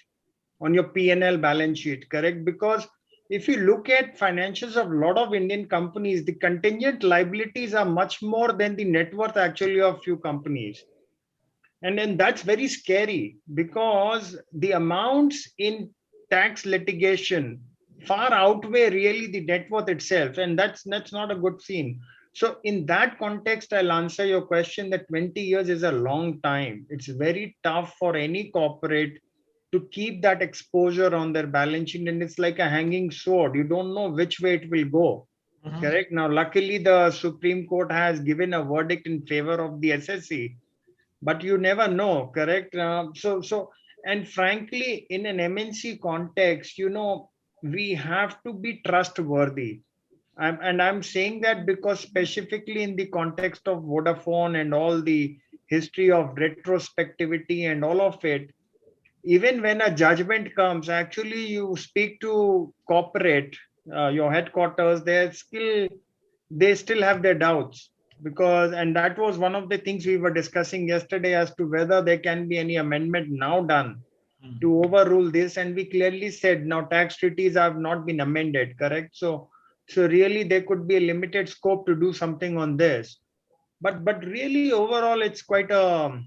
on your P&L balance sheet, correct? Because if you look at financials of a lot of Indian companies, the contingent liabilities are much more than the net worth actually of few companies. And then that's very scary because the amounts in tax litigation far outweigh really the net worth itself. And that's not a good scene. So in that context, I'll answer your question that 20 years is a long time. It's very tough for any corporate to keep that exposure on their balance sheet. And it's like a hanging sword. You don't know which way it will go. Correct. Now, luckily, the Supreme Court has given a verdict in favor of the SSC, but you never know. Correct. And frankly, in an MNC context, we have to be trustworthy. I'm saying that because specifically in the context of Vodafone and all the history of retrospectivity and all of it, even when a judgment comes, actually you speak to corporate, your headquarters, they still have their doubts and that was one of the things we were discussing yesterday as to whether there can be any amendment now done to overrule this. And we clearly said now tax treaties have not been amended, correct? So really there could be a limited scope to do something on this, but really overall it's quite a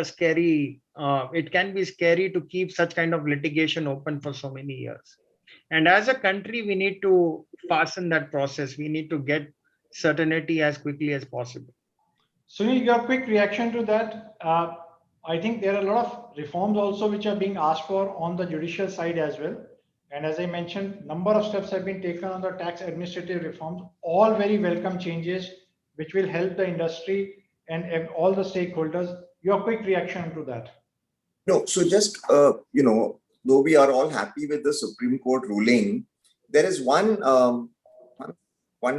scary, it can be scary to keep such kind of litigation open for so many years. And as a country, we need to fasten that process. We need to get certainty as quickly as possible. Sunil, your quick reaction to that. I think there are a lot of reforms also which are being asked for on the judicial side as well. And as I mentioned, number of steps have been taken on the tax administrative reforms, all very welcome changes, which will help the industry and all the stakeholders. Your quick reaction to that? No, so just, though we are all happy with the Supreme Court ruling, there is one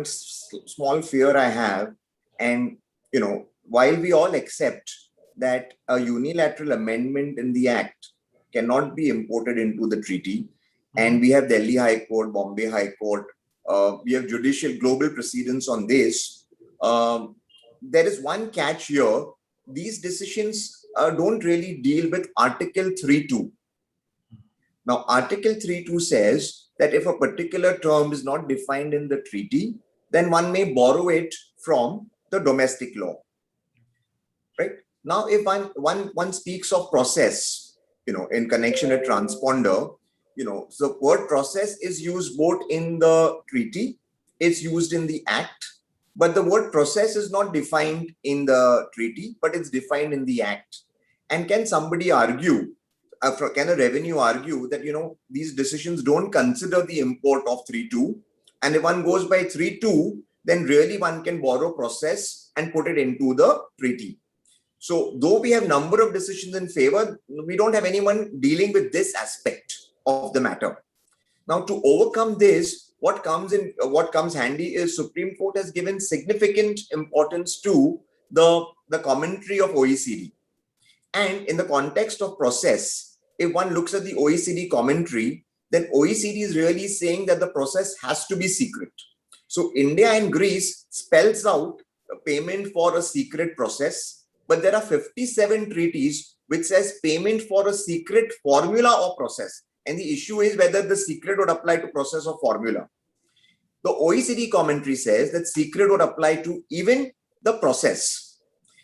small fear I have. And, while we all accept that a unilateral amendment in the act cannot be imported into the treaty, and we have Delhi High Court, Bombay High Court, we have judicial global precedents on this. There is one catch here. These decisions don't really deal with Article 3.2. Now, Article 3.2 says that if a particular term is not defined in the treaty, then one may borrow it from the domestic law. Right? Now, if one speaks of process, in connection with transponder, So word process is used both in the treaty, it's used in the act, but the word process is not defined in the treaty, but it's defined in the act. And can somebody argue, can a revenue argue that, these decisions don't consider the import of 3.2? And if one goes by 3.2, then really one can borrow process and put it into the treaty. So though we have number of decisions in favor, we don't have anyone dealing with this aspect of the matter. Now, to overcome this, what comes handy is Supreme Court has given significant importance to the commentary of OECD. And in the context of process, if one looks at the OECD commentary, then OECD is really saying that the process has to be secret. So India and Greece spells out a payment for a secret process, but there are 57 treaties which says payment for a secret formula or process. And the issue is whether the secret would apply to process or formula. The OECD commentary says that secret would apply to even the process.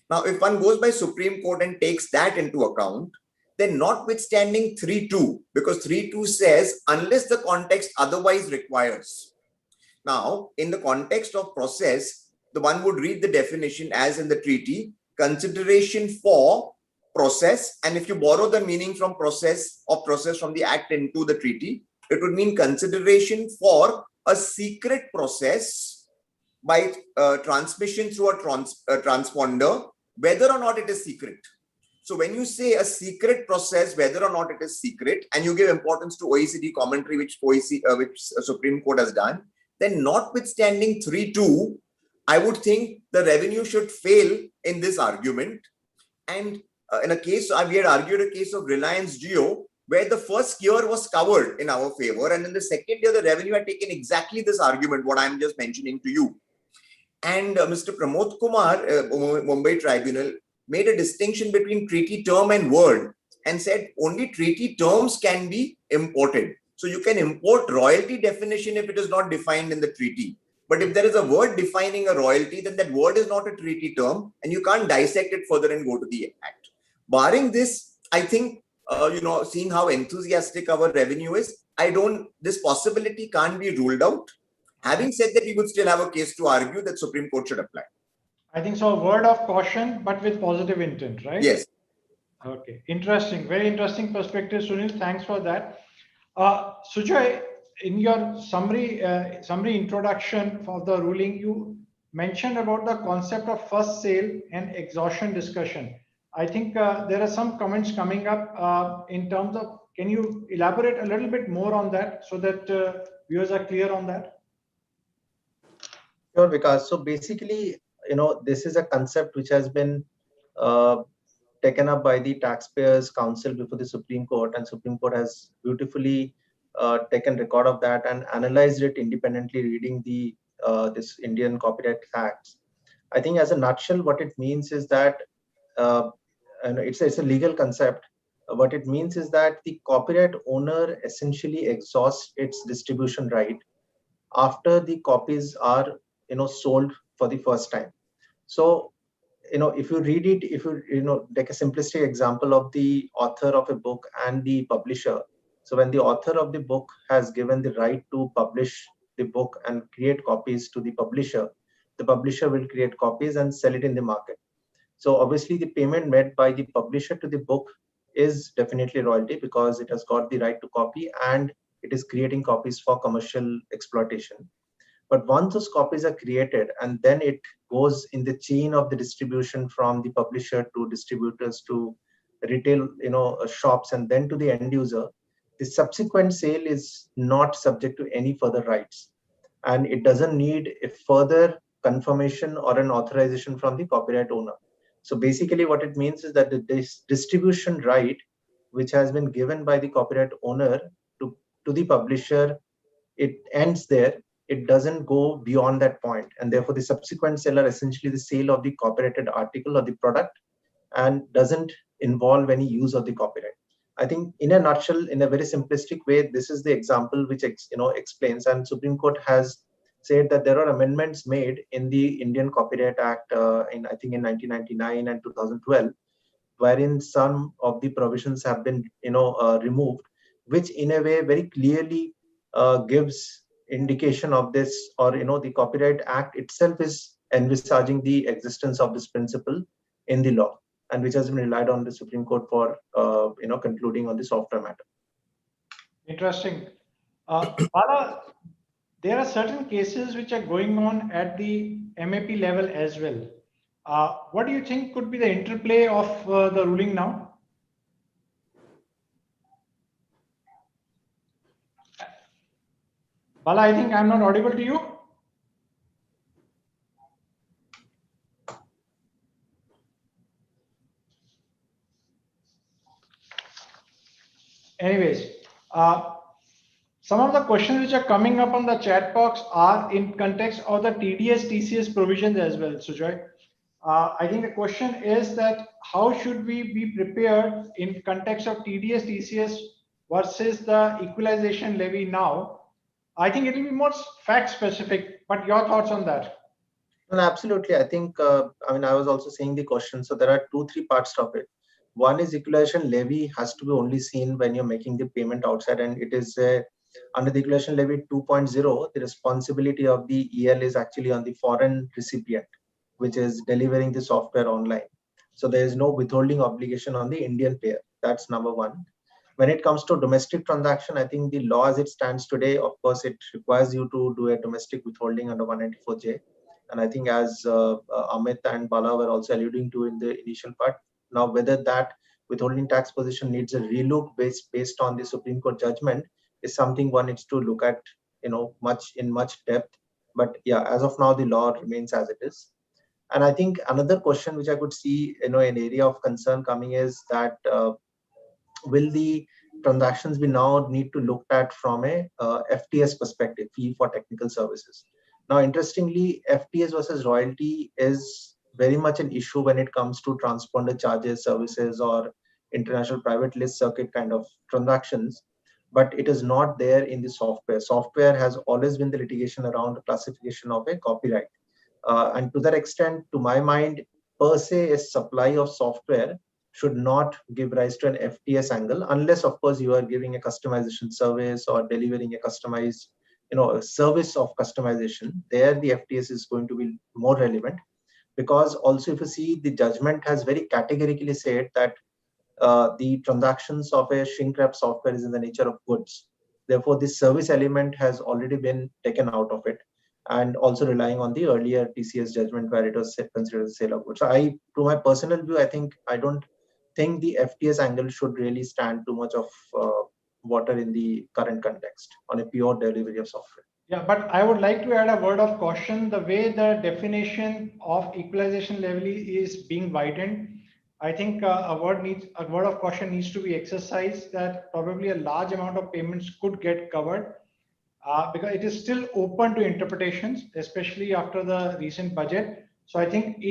Now, if one goes by Supreme Court and takes that into account, then notwithstanding 3.2, because 3.2 says unless the context otherwise requires. Now, in the context of process, the one would read the definition as in the treaty, consideration for process. And if you borrow the meaning from process or process from the act into the treaty, it would mean consideration for a secret process by transmission through a transponder, whether or not it is secret. So when you say a secret process, whether or not it is secret, and you give importance to OECD commentary, which Supreme Court has done, then notwithstanding 3.2, I would think the revenue should fail in this argument. And in a case, we had argued a case of Reliance Jio, where the first year was covered in our favor, and in the second year, the revenue had taken exactly this argument, what I'm just mentioning to you. And Mr. Pramod Kumar, Mumbai Tribunal, made a distinction between treaty term and word and said only treaty terms can be imported. So you can import royalty definition if it is not defined in the treaty. But if there is a word defining a royalty, then that word is not a treaty term and you can't dissect it further and go to the act. Barring this, I think, seeing how enthusiastic our revenue is, this possibility can't be ruled out. Having said that, we would still have a case to argue that Supreme Court should apply. I think so. A word of caution, but with positive intent, right? Yes. Okay. Interesting. Very interesting perspective, Sunil. Thanks for that. Sujoy, in your summary introduction for the ruling, you mentioned about the concept of first sale and exhaustion discussion. I think there are some comments coming up in terms of, can you elaborate a little bit more on that so that viewers are clear on that? Sure, Vikas. So basically, this is a concept which has been taken up by the Taxpayers Council before the Supreme Court, and Supreme Court has beautifully taken record of that and analyzed it independently, reading this Indian Copyright Acts. I think as a nutshell, what it means is that it's a legal concept. What it means is that the copyright owner essentially exhausts its distribution right after the copies are sold for the first time. So if you read it, if you take a simplistic example of the author of a book and the publisher. So when the author of the book has given the right to publish the book and create copies to the publisher will create copies and sell it in the market. So obviously the payment made by the publisher to the book is definitely royalty because it has got the right to copy and it is creating copies for commercial exploitation. But once those copies are created and then it goes in the chain of the distribution from the publisher to distributors to retail, shops, and then to the end user, the subsequent sale is not subject to any further rights. And it doesn't need a further confirmation or an authorization from the copyright owner. So basically what it means is that this distribution right, which has been given by the copyright owner to the publisher, it ends there. It doesn't go beyond that point, and therefore the subsequent sale are essentially the sale of the copyrighted article or the product and doesn't involve any use of the copyright. I think in a nutshell, in a very simplistic way, this is the example which explains, and Supreme Court has said that there are amendments made in the Indian Copyright Act in 1999 and 2012, wherein some of the provisions have been removed, which in a way very clearly gives indication of this, or the Copyright Act itself is envisaging the existence of this principle in the law, and which has been relied on the Supreme Court for concluding on the software matter. Interesting. Bala, there are certain cases which are going on at the MAP level as well. What do you think could be the interplay of the ruling now? Bala, I think I'm not audible to you. Anyways, some of the questions which are coming up on the chat box are in context of the TDS TCS provisions as well, Sujoy. I think the question is that how should we be prepared in context of TDS TCS versus the equalization levy now? I think it will be more fact specific, but your thoughts on that? Well, absolutely. I think, I was also saying the question. So there are 2-3 parts of it. One is equalization levy has to be only seen when you're making the payment outside, and it is under the equalization levy 2.0, the responsibility of the EL is actually on the foreign recipient, which is delivering the software online. So there is no withholding obligation on the Indian payer. That's number one. When it comes to domestic transaction, I think the law as it stands today, of course, it requires you to do a domestic withholding under 194J. And I think as Amit and Bala were also alluding to in the initial part, now whether that withholding tax position needs a relook based on the Supreme Court judgment is something one needs to look at, much depth. But yeah, as of now, the law remains as it is. And I think another question which I could see, an area of concern coming is that will the transactions be now need to look at from a FTS perspective, fee for technical services. Now, interestingly, FTS versus royalty is very much an issue when it comes to transponder charges, services, or international private list circuit kind of transactions, but it is not there in the software. Software has always been the litigation around the classification of a copyright. And to that extent, to my mind, per se, a supply of software should not give rise to an FTS angle, unless, of course, you are giving a customization service or delivering a customized, a service of customization. There, the FTS is going to be more relevant, because also if you see, the judgment has very categorically said that the transactions of a shrink wrap software is in the nature of goods. Therefore, this service element has already been taken out of it, and also relying on the earlier TCS judgment where it was considered a sale of goods. So to my personal view, I don't think the FTS angle should really stand too much of water in the current context on a pure delivery of software. Yeah, but I would like to add a word of caution. The way the definition of equalization levy is being widened, I think a word of caution needs to be exercised, that probably a large amount of payments could get covered because it is still open to interpretations, especially after the recent budget. So I think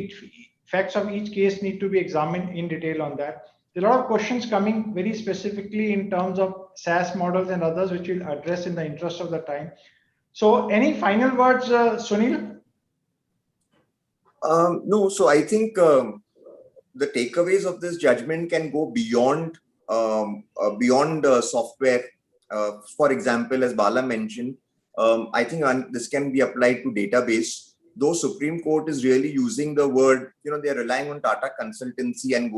facts of each case need to be examined in detail on that. There are a lot of questions coming very specifically in terms of SaaS models and others, which we'll address in the interest of the time. So any final words, Sunil? No, so I think the takeaways of this judgment can go beyond software. For example, as Bala mentioned, I think this can be applied to database. Though Supreme Court is really using the word, they're relying on Tata Consultancy and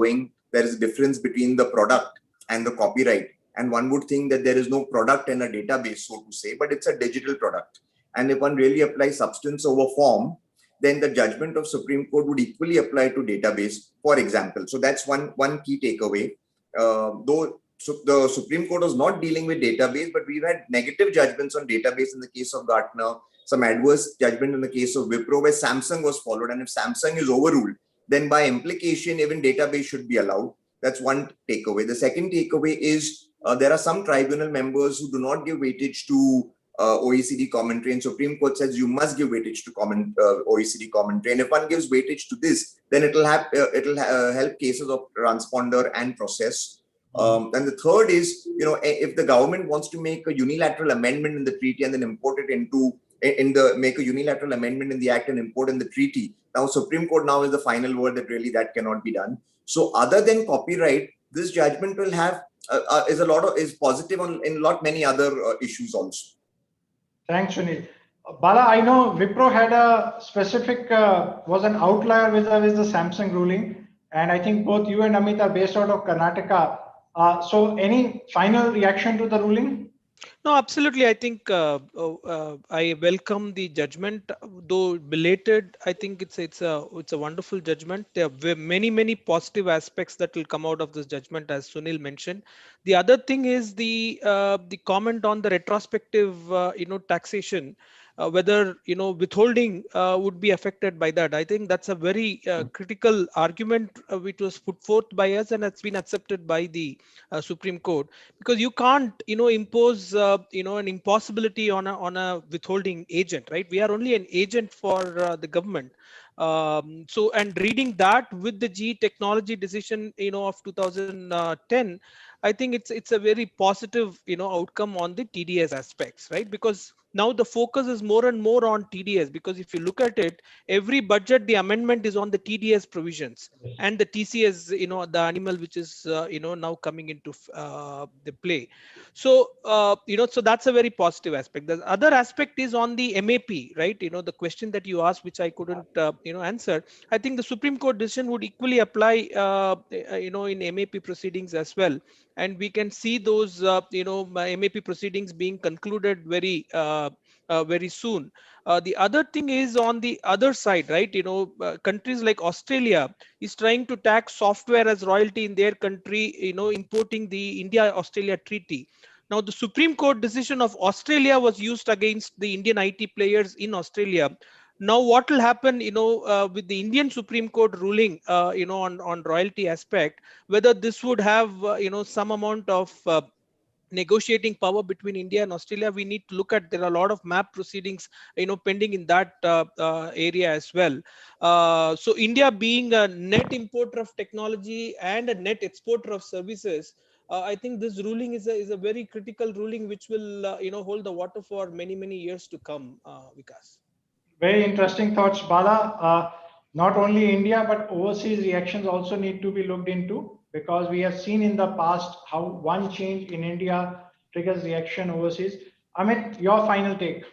there is a difference between the product and the copyright. And one would think that there is no product in a database, so to say, but it's a digital product. And if one really applies substance over form, then the judgment of Supreme Court would equally apply to database, for example. So that's one key takeaway. Though the Supreme Court was not dealing with database, but we've had negative judgments on database in the case of Gartner, some adverse judgment in the case of Wipro, where Samsung was followed. And if Samsung is overruled, then by implication, even database should be allowed. That's one takeaway. The second takeaway is there are some tribunal members who do not give weightage to OECD commentary, and Supreme Court says you must give weightage to OECD commentary. And if one gives weightage to this, then it'll help cases of transponder and process. And the third is, if the government wants to make a unilateral amendment in the treaty and then import it make a unilateral amendment in the act and import in the treaty. Now, Supreme Court now is the final word that really that cannot be done. So other than copyright, this judgment will have is positive on in lot many other issues also. Thanks, Sunil. Bala, I know Wipro had a specific, was an outlier with the Samsung ruling. And I think both you and Amit are based out of Karnataka. So any final reaction to the ruling? No, absolutely. I think I welcome the judgment, though belated. I think it's a wonderful judgment. There are many positive aspects that will come out of this judgment, as Sunil mentioned. The other thing is the comment on the retrospective, taxation. Whether withholding would be affected by that. I think that's a very critical argument which was put forth by us and has been accepted by the Supreme Court, because you can't impose an impossibility on a withholding agent, right? We are only an agent for the government. So, and reading that with the GE technology decision of 2010, I think it's a very positive outcome on the TDS aspects, right? Because now the focus is more and more on TDS, because if you look at it, every budget, the amendment is on the TDS provisions and the TCS, the animal which is now coming into the play. So so that's a very positive aspect. The other aspect is on the MAP, right? The question that you asked, which I couldn't answer. I think the Supreme Court decision would equally apply in MAP proceedings as well, and we can see those MAP proceedings being concluded very soon. The other thing is on the other side, right? Countries like Australia is trying to tax software as royalty in their country, importing the India-Australia treaty. Now, the Supreme Court decision of Australia was used against the Indian IT players in Australia. Now, what will happen, with the Indian Supreme Court ruling, on royalty aspect, whether this would have, some amount of negotiating power between India and Australia, we need to look at. There are a lot of MAP proceedings, pending in that area as well. So India being a net importer of technology and a net exporter of services, I think this ruling is a very critical ruling, which will hold the water for many years to come. Vikas. Very interesting thoughts, Bala. Not only India, but overseas reactions also need to be looked into, because we have seen in the past how one change in India triggers reaction overseas. Amit, your final take.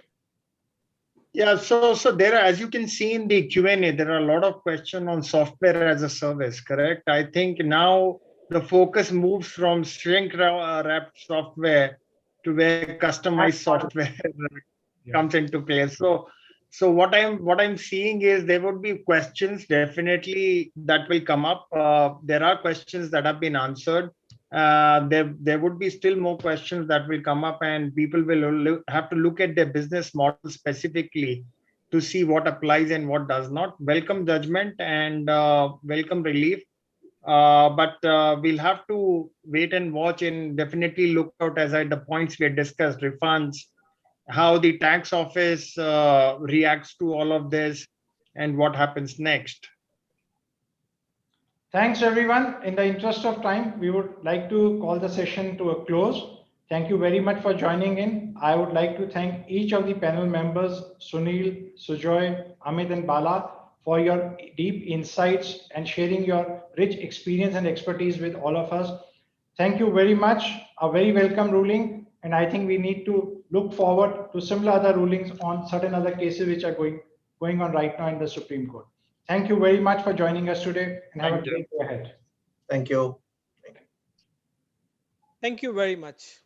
Yeah, so there are, as you can see in the Q&A, there are a lot of questions on software as a service, correct? I think now the focus moves from shrink-wrapped software to where customized software comes into play. So what I'm seeing is there would be questions definitely that will come up. There are questions that have been answered. There would be still more questions that will come up, and people will have to look at their business model specifically to see what applies and what does not. Welcome judgment and welcome relief. But we'll have to wait and watch and definitely look out as the points we had discussed, refunds, how the tax office reacts to all of this, and what happens next. Thanks, everyone. In the interest of time, we would like to call the session to a close. Thank you very much for joining in. I would like to thank each of the panel members, Sunil, Sujoy, Amit, and Bala, for your deep insights and sharing your rich experience and expertise with all of us. Thank you very much. A very welcome ruling. And I think we need to look forward to similar other rulings on certain other cases which are going on right now in the Supreme Court. Thank you very much for joining us today, and have a great day ahead. Thank you. Thank you very much.